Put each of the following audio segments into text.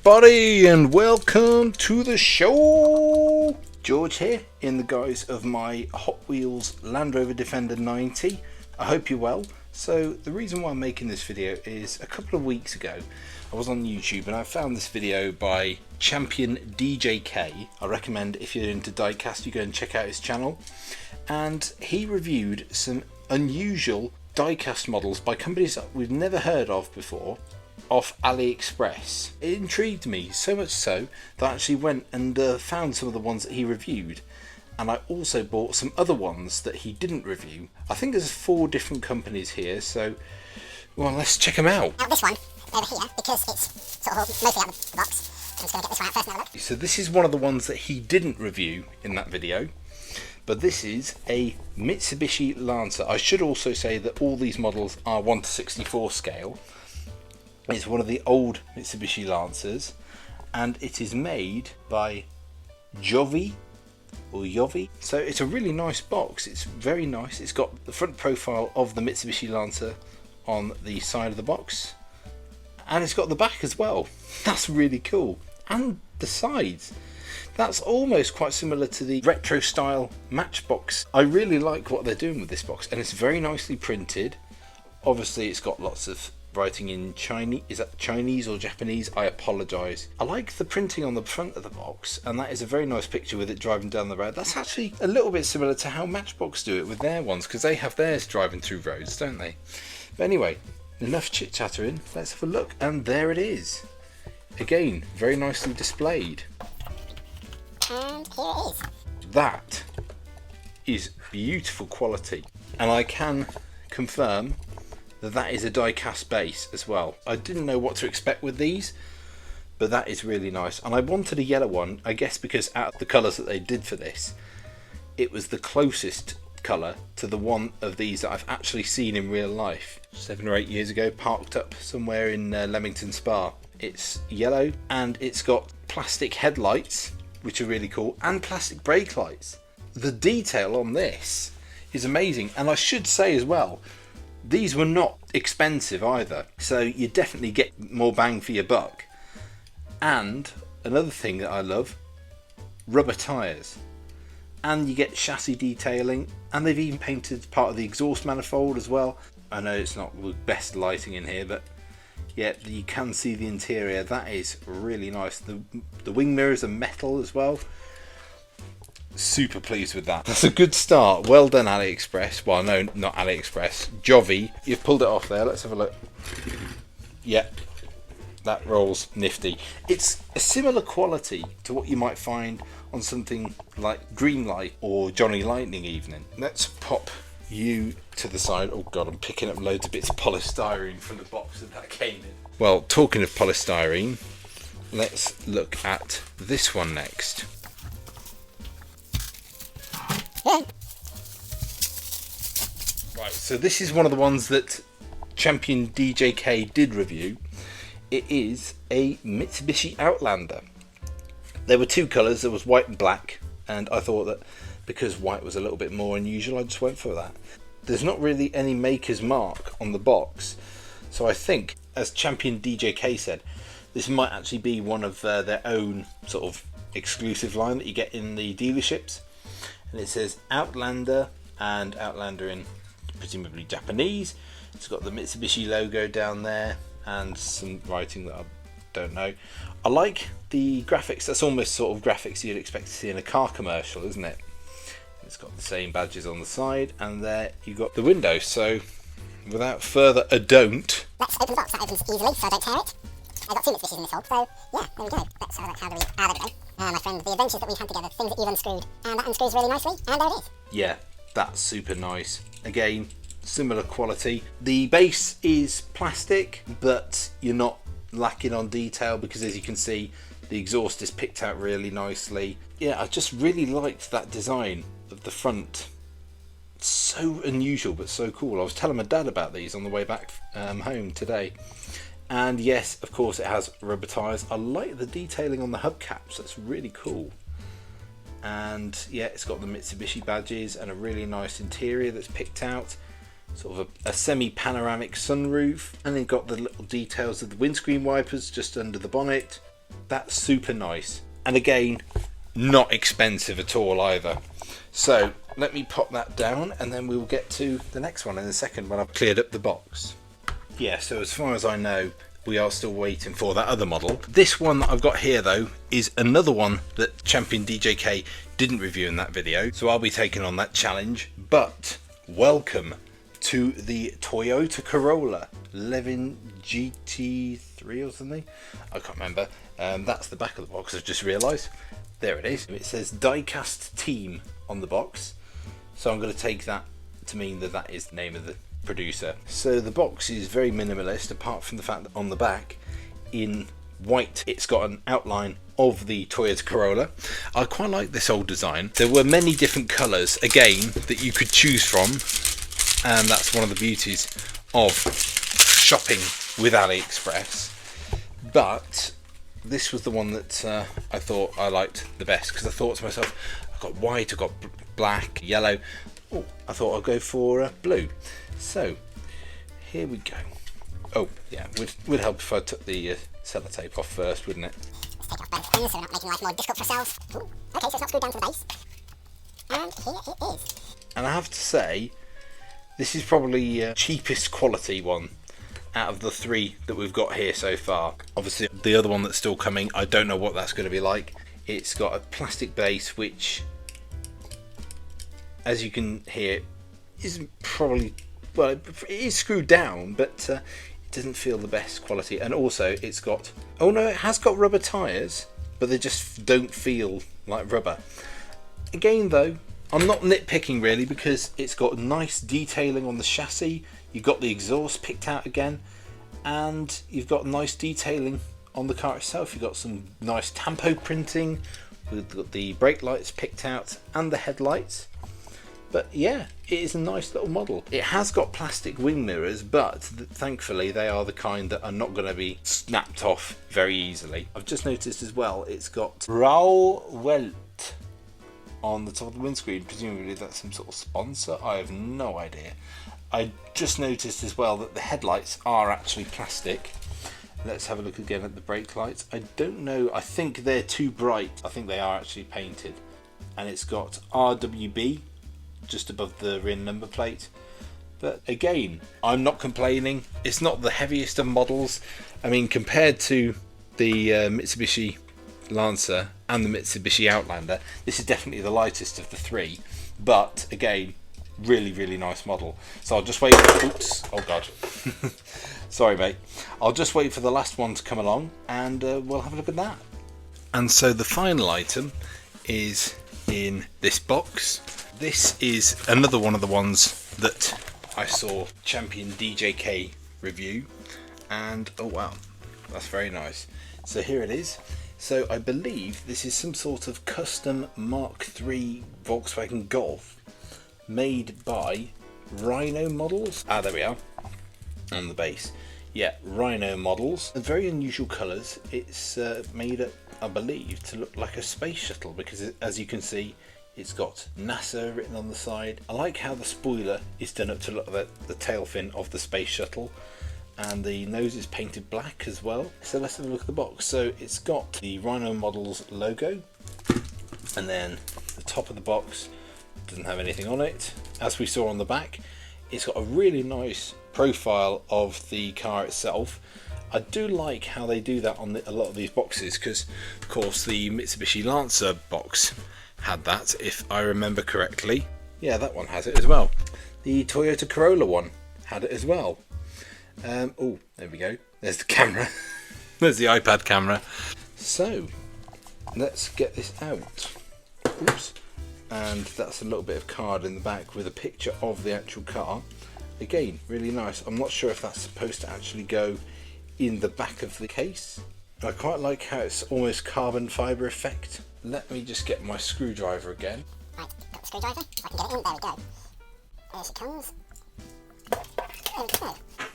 everybody, and welcome to the show. George here in the guise of my Hot Wheels Land Rover Defender 90. I hope you're well. So the reason why I'm making this video is a couple of weeks ago I was on YouTube and I found this video by Champion DJK. I recommend if you're into Diecast you go and check out his channel, and he reviewed some unusual diecast models by companies that we've never heard of before off AliExpress. It intrigued me so much so that I actually went and found some of the ones that he reviewed, and I also bought some other ones that he didn't review. I think there's 4 different companies here, so well, let's check them out. Now this one over here, because it's sort of mostly out of the box, I'm just going to get this one out first and have a look. So this is one of the ones that he didn't review in that video, but this is a Mitsubishi Lancer. I should also say that all these models are 1:64 scale. It's one of the old Mitsubishi Lancers, and it is made by Jovi. So it's a really nice box. It's very nice. It's got the front profile of the Mitsubishi Lancer on the side of the box, and it's got the back as well. That's really cool. And the sides. That's almost quite similar to the retro style Matchbox. I really like what they're doing with this box, and it's very nicely printed. Obviously it's got lots of writing in Chinese. Is that Chinese or Japanese? I apologise. I like the printing on the front of the box, and that is a very nice picture with it driving down the road. That's actually a little bit similar to how Matchbox do it with their ones, because they have theirs driving through roads, don't they? But anyway, enough chit chattering, let's have a look, and there it is. Again, very nicely displayed. And here it is. That is beautiful quality, and I can confirm that is a die-cast base as well. I didn't know what to expect with these, but that is really nice. And I wanted a yellow one, I guess because out of the colours that they did for this, it was the closest colour to the one of these that I've actually seen in real life 7 or 8 years ago, parked up somewhere in Leamington Spa. It's yellow, and it's got plastic headlights, which are really cool, and plastic brake lights. The detail on this is amazing, and I should say as well, these were not expensive either, so you definitely get more bang for your buck. And another thing that I love, rubber tyres, and you get chassis detailing, and they've even painted part of the exhaust manifold as well. I know it's not the best lighting in here, but yeah, you can see the interior. That is really nice. The wing mirrors are metal as well. Super pleased with that. That's a good start. Well done, AliExpress. Well, no, not AliExpress. Jovi. You've pulled it off there. Let's have a look. Yeah, that rolls nifty. It's a similar quality to what you might find on something like Greenlight or Johnny Lightning Evening. Let's pop you to the side. Oh god, I'm picking up loads of bits of polystyrene from the box that came in. Well, talking of polystyrene, let's look at this one next. Right, so this is one of the ones that Champion DJK did review. It is a Mitsubishi Outlander. There were 2 colours, there was white and black, and I thought that because white was a little bit more unusual, I just went for that. There's not really any maker's mark on the box, so I think, as Champion DJK said, this might actually be one of their own sort of exclusive line that you get in the dealerships. And it says Outlander, and Outlander in presumably Japanese. It's got the Mitsubishi logo down there and some writing that I don't know. I like the graphics. That's almost sort of graphics you'd expect to see in a car commercial, isn't it? It's got the same badges on the side, and there you got the window. So without further ado, Let's open the box. That opens easily, so I don't tear it. I've got 2 Mitsubishis in this hole, so yeah, there we go. Let's have a look. How do we... there we go. My friend, the adventures that we've had together, things that you've unscrewed. And that unscrews really nicely, and there it is. Yeah, that's super nice. Again, similar quality. The base is plastic, but you're not lacking on detail because, as you can see, the exhaust is picked out really nicely. Yeah, I just really liked that design of the front. It's so unusual but so cool. I was telling my dad about these on the way back home today. And yes, of course, it has rubber tyres. I like the detailing on the hubcaps. That's really cool. And yeah, it's got the Mitsubishi badges and a really nice interior that's picked out. Sort of a semi-panoramic sunroof. And then got the little details of the windscreen wipers just under the bonnet. That's super nice. And again, not expensive at all either. So let me pop that down and then we'll get to the next one in a second when I've cleared up the box. Yeah, so as far as I know, we are still waiting for that other model. This one that I've got here though is another one that Champion DJK didn't review in that video, so I'll be taking on that challenge. But welcome to the Toyota Corolla Levin GT3 or something, I can't remember. That's the back of the box, I've just realised. There it is. It says Diecast Team on the box, so I'm going to take that to mean that that is the name of the producer. So the box is very minimalist, apart from the fact that on the back in white it's got an outline of the Toyota Corolla. I quite like this old design. There were many different colours again that you could choose from, and that's one of the beauties of shopping with AliExpress. But this was the one that I thought I liked the best, because I thought to myself, I've got white, I've got black, yellow. Oh, I thought I'd go for blue. So here we go. Oh yeah, would help if I took the sellotape off first, wouldn't it? Let's take off both ends so we're not making life more difficult for ourselves. Ooh, okay, so it's not screwed down to the base. And here it is. And I have to say, this is probably cheapest quality one out of the three that we've got here so far. Obviously the other one that's still coming, I don't know what that's going to be like. It's got a plastic base which, as you can hear, isn't probably, well, it is screwed down, but it doesn't feel the best quality. And also it's got, oh no, it has got rubber tyres, but they just don't feel like rubber. Again though, I'm not nitpicking really, because it's got nice detailing on the chassis. You've got the exhaust picked out again, and you've got nice detailing on the car itself. You've got some nice tampo printing with the brake lights picked out and the headlights. But yeah, it is a nice little model. It has got plastic wing mirrors, but thankfully they are the kind that are not going to be snapped off very easily. I've just noticed as well, it's got Raoul Welt on the top of the windscreen. Presumably that's some sort of sponsor, I have no idea. I just noticed as well that the headlights are actually plastic. Let's have a look again at the brake lights. I don't know, I think they're too bright. I think they are actually painted. And it's got RWB just above the rear number plate. But again, I'm not complaining. It's not the heaviest of models. I mean, compared to the Mitsubishi Lancer and the Mitsubishi Outlander, this is definitely the lightest of the three. But again, really nice model. So I'll just wait for, oops, oh god. Sorry mate. I'll just wait for the last one to come along and we'll have a look at that. And so the final item is in this box. This is another one of the ones that I saw Champion DJK review, and oh wow, that's very nice. So here it is. So I believe this is some sort of custom Mark III Volkswagen Golf made by Rhino models. Ah, there we are, on the base. Yeah, Rhino models. Very unusual colours. It's made up, I believe, to look like a space shuttle, because as you can see, it's got NASA written on the side. I like how the spoiler is done up to look like the tail fin of the space shuttle, and the nose is painted black as well. So let's have a look at the box. So it's got the Rhino models logo, and then the top of the box doesn't have anything on it. As we saw on the back, it's got a really nice profile of the car itself. I do like how they do that on a lot of these boxes, because of course the Mitsubishi Lancer box had that, if I remember correctly. Yeah, that one has it as well. The Toyota Corolla one had it as well. Oh, there we go. There's the camera. There's the iPad camera. So let's get this out. Oops. And that's a little bit of card in the back with a picture of the actual car. Again, really nice. I'm not sure if that's supposed to actually go in the back of the case. I quite like how it's almost carbon fibre effect. Let me just get my screwdriver again. Right, got the screwdriver, so I can get it in. There we go. There she comes. Okay.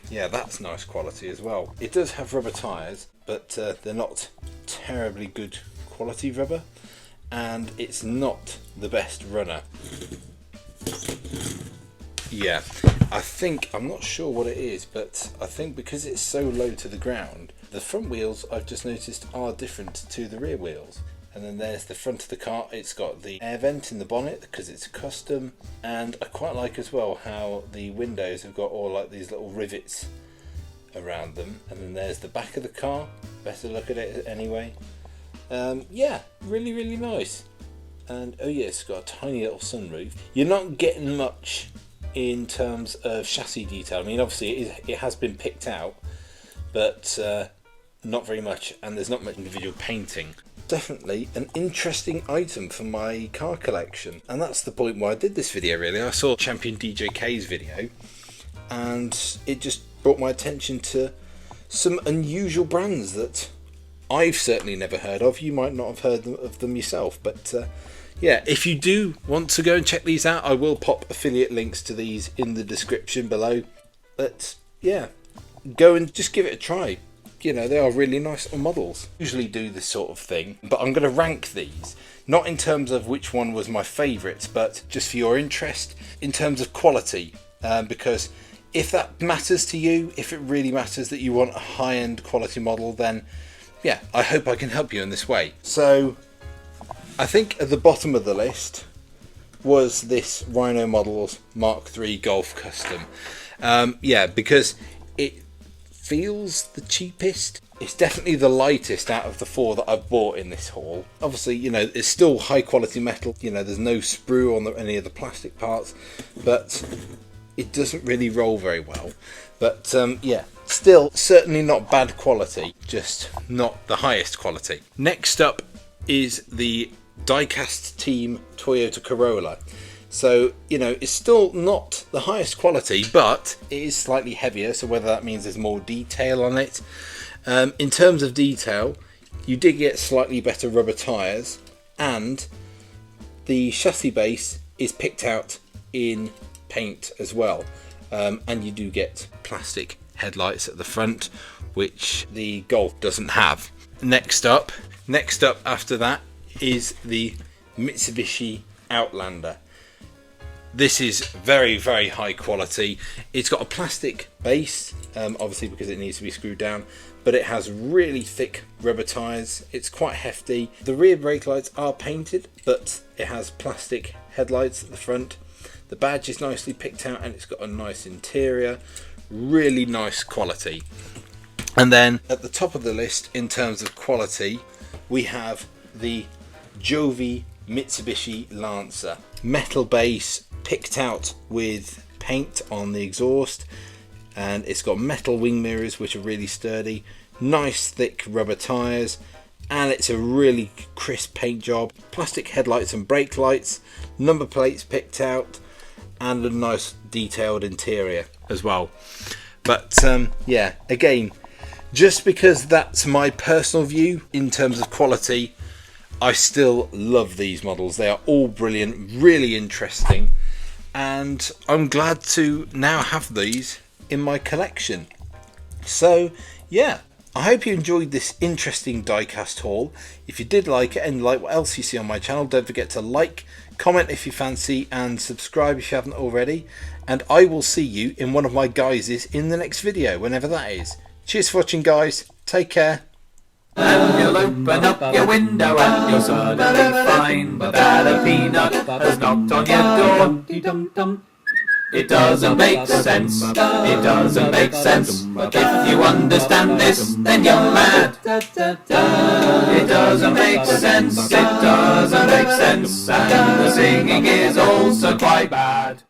Yeah, that's nice quality as well. It does have rubber tyres, but they're not terribly good quality rubber, and it's not the best runner. Yeah, I'm not sure what it is, but I think because it's so low to the ground, The front wheels, I've just noticed, are different to the rear wheels. And then there's the front of the car. It's got the air vent in the bonnet because it's custom. And I quite like as well how the windows have got all like these little rivets around them. And then there's the back of the car. Better look at it anyway. Yeah, really, really nice. And oh yeah, it's got a tiny little sunroof. You're not getting much in terms of chassis detail. I mean, obviously it has been picked out, but not very much. And there's not much individual painting. Definitely an interesting item for my car collection, and that's the point why I did this video really. I saw Champion DJK's video and it just brought my attention to some unusual brands that I've certainly never heard of. You might not have heard of them yourself, but yeah, if you do want to go and check these out, I will pop affiliate links to these in the description below. But yeah, go and just give it a try. You know, they are really nice little models. I usually do this sort of thing, but I'm going to rank these, not in terms of which one was my favourite, but just for your interest, in terms of quality, because if that matters to you, if it really matters that you want a high-end quality model, then yeah, I hope I can help you in this way. So I think at the bottom of the list was this Rhino Models Mark III Golf Custom. Yeah, because it feels the cheapest. It's definitely the lightest out of the four that I've bought in this haul. Obviously, you know, it's still high quality metal. You know, there's no sprue on any of the plastic parts, but it doesn't really roll very well. But yeah, still certainly not bad quality, just not the highest quality. Next up is the Diecast Team Toyota Corolla. So, you know, it's still not the highest quality, but it is slightly heavier, so whether that means there's more detail on it. In terms of detail, you did get slightly better rubber tyres, and the chassis base is picked out in paint as well. And you do get plastic headlights at the front, which the Golf doesn't have. Next up after that is the Mitsubishi Outlander. This is very, very high quality. It's got a plastic base, obviously because it needs to be screwed down, but it has really thick rubber tyres. It's quite hefty. The rear brake lights are painted, but it has plastic headlights at the front. The badge is nicely picked out and it's got a nice interior. Really nice quality. And then at the top of the list in terms of quality, we have the Jovi Mitsubishi Lancer. Metal base picked out with paint on the exhaust, and it's got metal wing mirrors which are really sturdy, nice thick rubber tyres, and it's a really crisp paint job. Plastic headlights and brake lights, number plates picked out, and a nice detailed interior as well. But yeah, again, just because that's my personal view in terms of quality, I still love these models. They are all brilliant, really interesting, and I'm glad to now have these in my collection. So yeah, I hope you enjoyed this interesting diecast haul. If you did like it and like what else you see on my channel, don't forget to like, comment if you fancy, and subscribe if you haven't already. And I will see you in one of my guises in the next video, whenever that is. Cheers for watching, guys. Take care. And you'll open up your window and you'll suddenly find that a peanut has knocked on your door. It doesn't make sense, it doesn't make sense. If you understand this, then you're mad. It doesn't make sense, it doesn't make sense. And the singing is also quite bad.